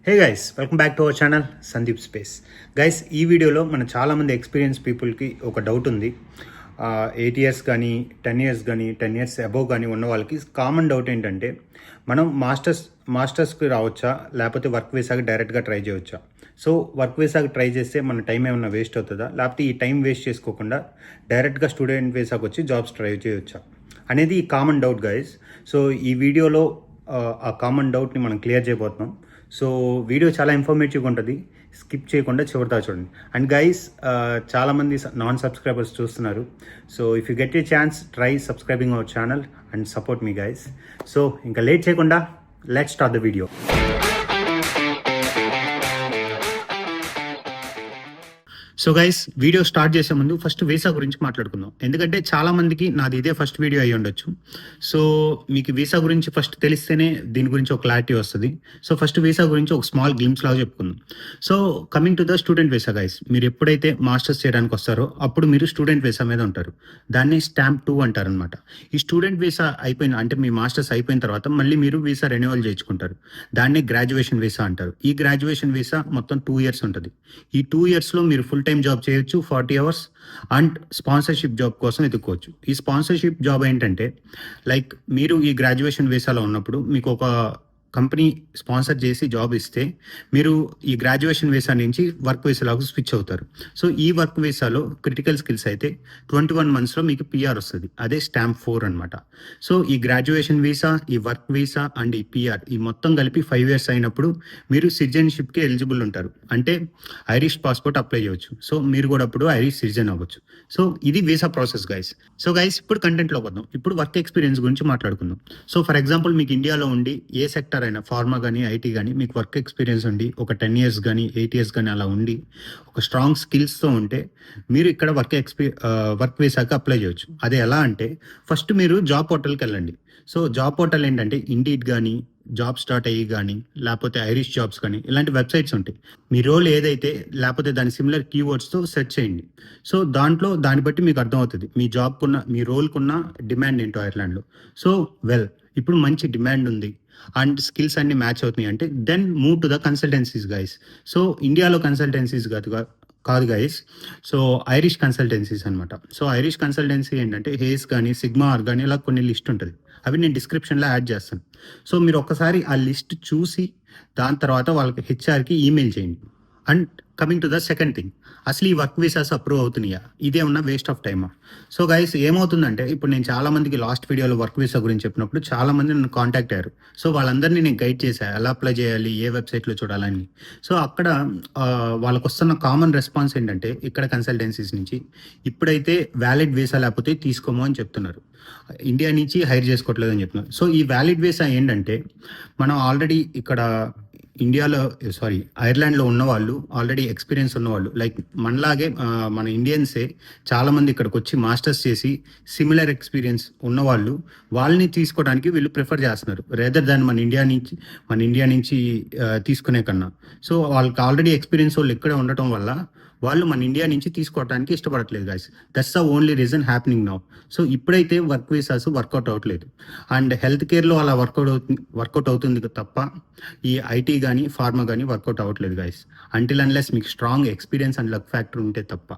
Hey guys, welcome back to our channel Sandeep space. Guys, ఈ వీడియోలో మన చాలామంది ఎక్స్పీరియన్స్ పీపుల్కి ఒక డౌట్ ఉంది. 8 ఇయర్స్ కానీ 10 ఇయర్స్ కానీ 10 ఇయర్స్ అబోవ్ కానీ ఉన్న వాళ్ళకి కామన్ డౌట్ ఏంటంటే, మనం మాస్టర్స్కి రావచ్చా, లేకపోతే వర్క్ వీసాకి డైరెక్ట్గా ట్రై చేయవచ్చా? సో వర్క్ వీసాకి ట్రై చేస్తే మన టైం ఏమైనా వేస్ట్ అవుతుందా, లేకపోతే ఈ టైం వేస్ట్ చేసుకోకుండా డైరెక్ట్గా స్టూడెంట్ వీసాకి వచ్చి జాబ్స్ ట్రై చేయవచ్చా అనేది ఈ కామన్ డౌట్ గైస్. సో ఈ వీడియోలో ఆ కామన్ డౌట్ని మనం క్లియర్ చేయబోతున్నాం. సో వీడియో చాలా ఇన్ఫర్మేటివ్గా ఉంటుంది, స్కిప్ చేయకుండా చివరిదా చూడండి. అండ్ గైస్, చాలామంది నాన్ సబ్స్క్రైబర్స్ చూస్తున్నారు. So if you get a chance, try subscribing our channel and support me guys. So ఇంకా లేట్ చేయకుండా let's start the video. So guys, video start చేసే ముందు ఫస్ట్ వీసా గురించి మాట్లాడుకుందాం. ఎందుకంటే చాలా మందికి నాది ఇదే ఫస్ట్ వీడియో అయ్యి ఉండొచ్చు. సో మీకు వీసా గురించి ఫస్ట్ తెలిస్తేనే దీని గురించి ఒక క్లారిటీ వస్తుంది. సో ఫస్ట్ వీసా గురించి ఒక స్మాల్ గ్లిమ్స్ లాగా చెప్పుకుందాం. So coming to the student visa guys, మీరు ఎప్పుడైతే మాస్టర్స్ చేయడానికి వస్తారో అప్పుడు మీరు స్టూడెంట్ వీసా మీద ఉంటారు. దాన్ని స్టాంప్ 2 అంటారు అనమాట. ఈ స్టూడెంట్ వీసా అయిపోయిన అంటే మీ మాస్టర్స్ అయిపోయిన తర్వాత మళ్ళీ మీరు వీసా రెన్యువల్ చేయించుకుంటారు. దాన్ని గ్రాడ్యుయేషన్ వీసా అంటారు. ఈ గ్రాడ్యుయేషన్ వీసా మొత్తం 2 ఇయర్స్ ఉంటుంది. ఈ 2 ఇయర్స్లో మీరు ఫుల్ టైం జాబ్ చేయొచ్చు 40 అవర్స్ అండ్ స్పాన్సర్షిప్ జాబ్ కోసం ఎదుక్కోవచ్చు. ఈ స్పాన్సర్షిప్ జాబ్ ఏంటంటే, లైక్ మీరు ఈ గ్రాడ్యుయేషన్ వీసాలో ఉన్నప్పుడు మీకు ఒక కంపెనీ స్పాన్సర్ చేసి జాబ్ ఇస్తే మీరు ఈ గ్రాడ్యుయేషన్ వీసా నుంచి వర్క్ వీసాలకు స్విచ్ అవుతారు. సో ఈ వర్క్ వీసాలో క్రిటికల్ స్కిల్స్ అయితే 21 మంత్స్లో మీకు పిఆర్ వస్తుంది. అదే స్టాంప్ 4 అనమాట. సో ఈ గ్రాడ్యుయేషన్ వీసా, ఈ వర్క్ వీసా అండ్ ఈ పిఆర్ ఈ మొత్తం కలిపి 5 ఇయర్స్ అయినప్పుడు మీరు సిటిజన్షిప్కి ఎలిజిబుల్ ఉంటారు. అంటే ఐరిష్ పాస్పోర్ట్ అప్లై చేయవచ్చు. సో మీరు కూడా అప్పుడు ఐరిష్ సిటిజన్ అవ్వచ్చు. సో ఇది visa process guys. So guys, ఇప్పుడు కంటెంట్లో వద్దాం. ఇప్పుడు వర్క్ ఎక్స్పీరియన్స్ గురించి మాట్లాడుకుందాం. సో ఫర్ ఎగ్జాంపుల్, మీకు ఇండియాలో ఉండి ఏ సెక్టర్ అయినా, ఫార్మా కానీ ఐటీ కానీ, మీకు వర్క్ ఎక్స్పీరియన్స్ ఉండి ఒక 10 ఇయర్స్ కానీ 8 ఇయర్స్ కానీ అలా ఉండి ఒక స్ట్రాంగ్ స్కిల్స్తో ఉంటే మీరు ఇక్కడ వర్క్ వీసాకి అప్లై చేయొచ్చు. అది ఎలా అంటే, ఫస్ట్ మీరు జాబ్ పోర్టల్కి వెళ్ళండి. సో జాబ్ పోర్టల్ ఏంటంటే ఇండీడ్ కానీ, జాబ్ స్టార్ట్ అయ్యి కానీ, లేకపోతే ఐరిష్ జాబ్స్ కానీ, ఇలాంటి వెబ్సైట్స్ ఉంటాయి. మీ రోల్ ఏదైతే లేకపోతే దాని సిమిలర్ కీవర్డ్స్తో సెర్చ్ చేయండి. సో దాన్ని బట్టి మీకు అర్థమవుతుంది మీ జాబ్కున్న, మీ రోల్కున్న డిమాండ్ ఏంటో ఐర్లాండ్లో. సో ఇప్పుడు మంచి డిమాండ్ ఉంది అండ్ స్కిల్స్ అన్ని మ్యాచ్ అవుతున్నాయి అంటే then move to the consultancies guys. So ఇండియాలో కన్సల్టెన్సీస్ కాదు గైస్, సో ఐరిష్ కన్సల్టెన్సీస్ అనమాట. సో ఐరిష్ కన్సల్టెన్సీ ఏంటంటే హేస్ కానీ, సిగ్మా ఆర్ కానీ, ఇలా కొన్ని లిస్ట్ ఉంటుంది. అవి నేను డిస్క్రిప్షన్లో యాడ్ చేస్తాను. సో మీరు ఒక్కసారి ఆ లిస్ట్ చూసి దాని తర్వాత వాళ్ళకి హెచ్ఆర్కి ఈమెయిల్ చేయండి. And coming to the second thing, అసలు ఈ వర్క్ వీసాస్ అప్రూవ్ అవుతున్నాయా, ఇదే ఉన్న వేస్ట్ ఆఫ్ టైమా? సో గైస్, ఏమవుతుందంటే, ఇప్పుడు నేను చాలా మందికి లాస్ట్ వీడియోలో వర్క్ వీసా గురించి చెప్పినప్పుడు చాలా మంది నన్ను కాంటాక్ట్ అయ్యారు. సో వాళ్ళందరినీ నేను గైడ్ చేశాను, ఎలా అప్లై చేయాలి, ఏ వెబ్సైట్లో చూడాలని. సో అక్కడ వాళ్ళకు వస్తున్న కామన్ రెస్పాన్స్ ఏంటంటే, ఇక్కడ కన్సల్టెన్సీస్ నుంచి ఇప్పుడైతే వ్యాలిడ్ వీసా లేకపోతే తీసుకోము అని చెప్తున్నారు. ఇండియా నుంచి హైర్ చేసుకోవట్లేదు అని చెప్తున్నారు. సో ఈ వ్యాలిడ్ వీసా ఏంటంటే, మనం ఆల్రెడీ ఇక్కడ ఐర్లాండ్లో ఉన్నవాళ్ళు, ఆల్రెడీ ఎక్స్పీరియన్స్ ఉన్నవాళ్ళు, లైక్ మనలాగే మన ఇండియన్సే చాలామంది ఇక్కడికి వచ్చి మాస్టర్స్ చేసి సిమిలర్ ఎక్స్పీరియన్స్ ఉన్నవాళ్ళు, వాళ్ళని తీసుకోవడానికి వీళ్ళు ప్రిఫర్ చేస్తున్నారు రేదర్ దాన్ మన ఇండియా నుంచి తీసుకునే కన్నా. సో వాళ్ళకి ఆల్రెడీ ఎక్స్పీరియన్స్ వాళ్ళు ఇక్కడే ఉండటం వల్ల వాళ్ళు మన ఇండియా నుంచి తీసుకోవడానికి ఇష్టపడట్లేదు guys. That's the only reason happening now. So ఇప్పుడైతే వర్క్ వీసాస్ వర్కౌట్ అవ్వట్లేదు అండ్ హెల్త్ కేర్లో అలా వర్కౌట్ అవుతుంది తప్ప ఈ ఐటీ కానీ, ఫార్మా కానీ వర్కౌట్ అవ్వట్లేదు గైస్, అంటిల్ అన్లెస్ మీకు strong experience and luck factor ఉంటే తప్ప.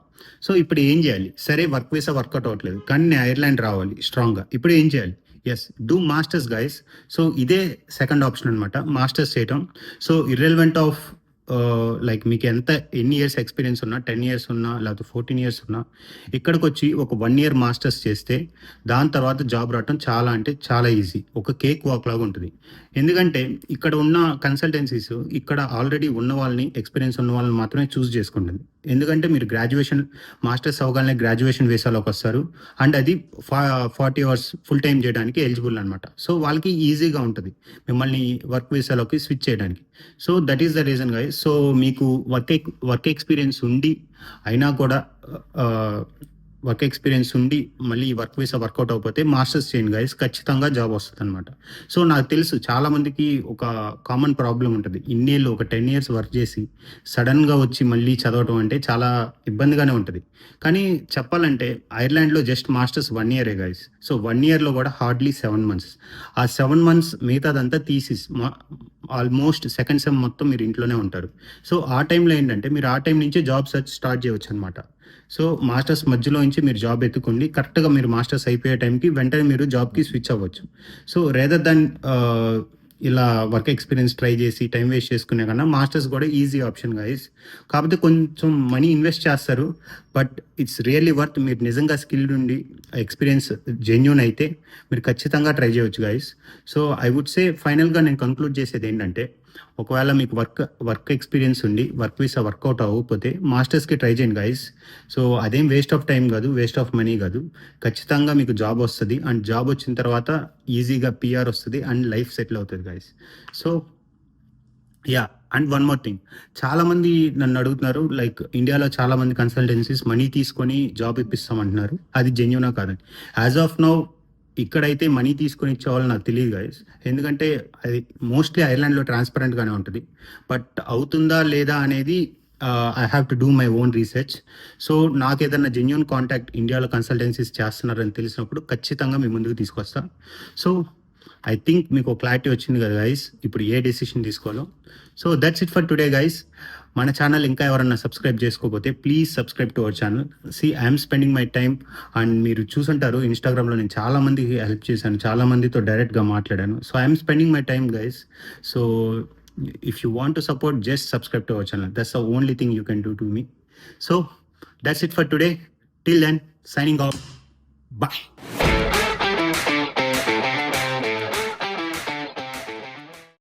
సో ఇప్పుడు ఏం చేయాలి? సరే, వర్క్ వీసా వర్కౌట్ అవ్వట్లేదు కానీ నేను ఐర్లాండ్ రావాలి స్ట్రాంగ్గా. ఇప్పుడు ఏం చేయాలి? Yes, do masters guys. So ఇదే సెకండ్ ఆప్షన్ అనమాట, మాస్టర్స్ చేయటం. సో ఇర్రెలవెంట్ ఆఫ్ లైక్ మీకు ఎన్ని ఇయర్స్ ఎక్స్పీరియన్స్ ఉన్నా, 10 ఇయర్స్ ఉన్నా, లేకపోతే 14 ఇయర్స్ ఉన్నా, ఇక్కడికి వచ్చి ఒక 1 ఇయర్ మాస్టర్స్ చేస్తే దాని తర్వాత జాబ్ రావటం చాలా అంటే చాలా ఈజీ, ఒక కేక్ వాక్ లాగా ఉంటుంది. ఎందుకంటే ఇక్కడ ఉన్న కన్సల్టెన్సీస్ ఇక్కడ ఆల్రెడీ ఉన్న వాళ్ళని, ఎక్స్పీరియన్స్ ఉన్న వాళ్ళని మాత్రమే చూస్ చేసుకుంటుంది. ఎందుకంటే మీరు మాస్టర్స్ అవగానే గ్రాడ్యుయేషన్ వీసాలోకి వస్తారు అండ్ అది 40 అవర్స్ ఫుల్ టైం చేయడానికి ఎలిజిబుల్ అనమాట. సో వాళ్ళకి ఈజీగా ఉంటుంది మిమ్మల్ని వర్క్ వీసాలోకి స్విచ్ చేయడానికి. So that is the reason guys. So మీకు వర్క్ ఎక్స్పీరియన్స్ ఉండి అయినా కూడా వర్క్ ఎక్స్పీరియన్స్ ఉండి మళ్ళీ ఈ వర్క్ వీసా వర్కౌట్ అవ్వకపోతే మాస్టర్స్ చేయండి గైస్, ఖచ్చితంగా జాబ్ వస్తుంది అనమాట. సో నాకు తెలుసు చాలా మందికి ఒక కామన్ ప్రాబ్లం ఉంటుంది, ఇన్నేళ్ళు ఒక 10 years వర్క్ చేసి సడన్గా వచ్చి మళ్ళీ చదవటం అంటే చాలా ఇబ్బందిగానే ఉంటుంది. కానీ చెప్పాలంటే ఐర్లాండ్లో just masters 1 year guys. So 1 yearలో కూడా హార్డ్లీ 7 months. ఆ 7 months మిగతాదంతా తీసిస్ ఆల్మోస్ట్ సెకండ్ సెమ్ మొత్తం మీరు ఇంట్లోనే ఉంటారు. సో ఆ టైంలో ఏంటంటే మీరు ఆ టైం నుంచే జాబ్ సెర్చ్ స్టార్ట్ చేయవచ్చు అనమాట. సో మాస్టర్స్ మధ్యలో నుంచి మీరు జాబ్ ఎత్తుకోండి, కరెక్ట్గా మీరు మాస్టర్స్ అయిపోయే టైంకి వెంటనే మీరు జాబ్కి స్విచ్ అవ్వచ్చు. సో రేదర్ దాన్ ఇలా వర్క్ ఎక్స్పీరియన్స్ ట్రై చేసి టైం వేస్ట్ చేసుకునే కన్నా మాస్టర్స్ కూడా ఈజీ ఆప్షన్ గైస్. కాకపోతే కొంచెం మనీ ఇన్వెస్ట్ చేస్తారు, బట్ ఇట్స్ రియల్లీ వర్త్. మీరు నిజంగా స్కిల్డ్ ఉండి ఎక్స్పీరియన్స్ జెన్యూన్ అయితే మీరు ఖచ్చితంగా ట్రై చేయవచ్చు guys. So I would say ఫైనల్గా నేను కంక్లూడ్ చేసేది ఏంటంటే, ఒకవేళ మీకు వర్క్ ఎక్స్పీరియన్స్ ఉండి వర్క్ వీసా వర్కౌట్ అవ్వకపోతే మాస్టర్స్కి ట్రై చేయండి గైస్. సో అదేం వేస్ట్ ఆఫ్ టైం కాదు, వేస్ట్ ఆఫ్ మనీ కాదు. ఖచ్చితంగా మీకు జాబ్ వస్తుంది, అండ్ జాబ్ వచ్చిన తర్వాత ఈజీగా పిఆర్ వస్తుంది అండ్ లైఫ్ సెటిల్ అవుతుంది guys. So yeah, and one more thing, చాలామంది నన్ను అడుగుతున్నారు లైక్ ఇండియాలో చాలామంది కన్సల్టెన్సీస్ మనీ తీసుకొని జాబ్ ఇప్పిస్తామంటున్నారు, అది జెన్యూనా కాదండి. యాజ్ ఆఫ్ నౌ ఇక్కడైతే మనీ తీసుకొని ఇచ్చేవాళ్ళు నాకు తెలియదు గైస్, ఎందుకంటే అది మోస్ట్లీ ఐర్లాండ్లో ట్రాన్స్పరెంట్గానే ఉంటుంది. బట్ అవుతుందా లేదా అనేది I have to do my own research. So నాకు ఏదైనా జెన్యూన్ కాంటాక్ట్ ఇండియాలో కన్సల్టెన్సీస్ చేస్తున్నారని తెలిసినప్పుడు ఖచ్చితంగా మీ ముందుకు తీసుకొస్తా. సో ఐ థింక్ మీకు క్లారిటీ వచ్చింది కదా గైస్, ఇప్పుడు ఏ డెసిషన్ తీసుకోవాలో. So that's it for today guys. మన ఛానల్ ఇంకా ఎవరన్నా సబ్స్క్రైబ్ చేసుకోకపోతే please subscribe to our channel. I'm spending my time, and మీరు చూసుంటారు ఇన్స్టాగ్రామ్లో నేను చాలా మందికి హెల్ప్ చేశాను, చాలా మందితో డైరెక్ట్గా మాట్లాడాను. So I'm spending my time guys. So if you want to support, just subscribe to our channel. That's the only thing you can do to me. So that's it for today. Till then, signing off. Bye.